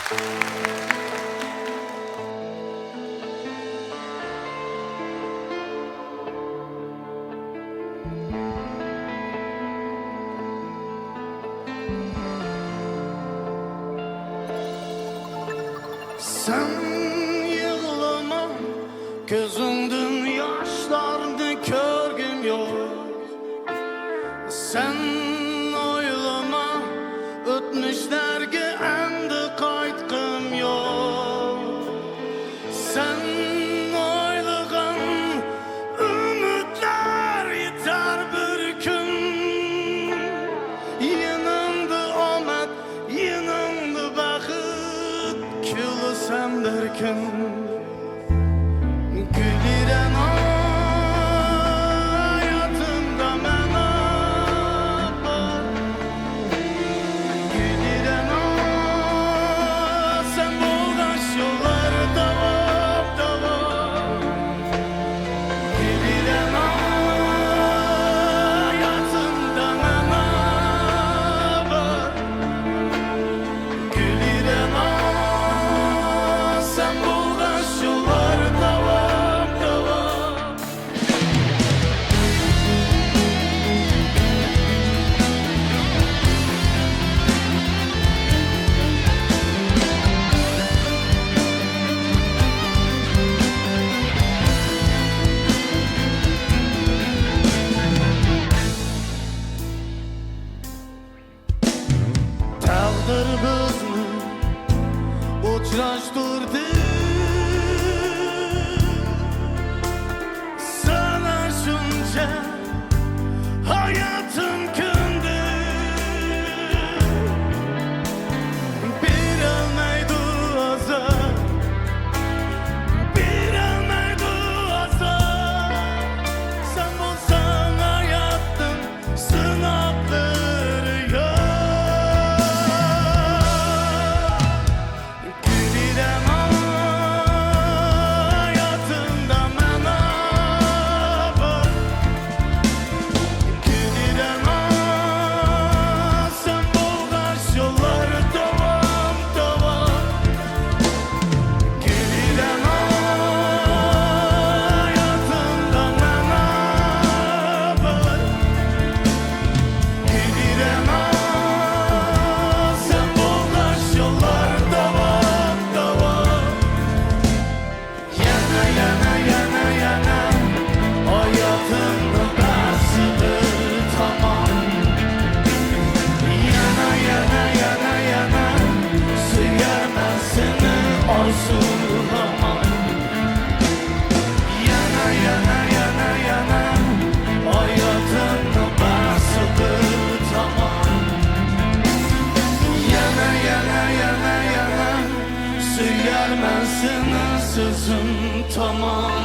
Sen yığlama, gözündün yaşlarını körgüm yok. Sen oylama, ötmüşlerge endi qaytqım yok. Sen oylagан ümitler yeter bir gün. Yanımda omad, yanımda baxıt, külasam derken güliren hayatımda mena var. Güliren sen bulgaç yolları davam. Güliren hayatımda mena var. Güliren sen bulgaç yolları davam. Taqdir bizni uchrashtirdi. Sana shuncha hayotim kundi. Berolmaydi azor, berolmaydi azor. Sen bo'lsang hayotning sinoqlari yo'q. Güliren hayatımda mena var. Güliren sen bulgaç yolları davam. Güliren hayatımda mena var. Güliren sen bulgaç yolları davam. Yana hayatımda basıdır tamam. Yana sıyarmaz seni arzulamam. Yana hayatımda basıdır tamam. Yana sıyarmaz seni sözüm tamam.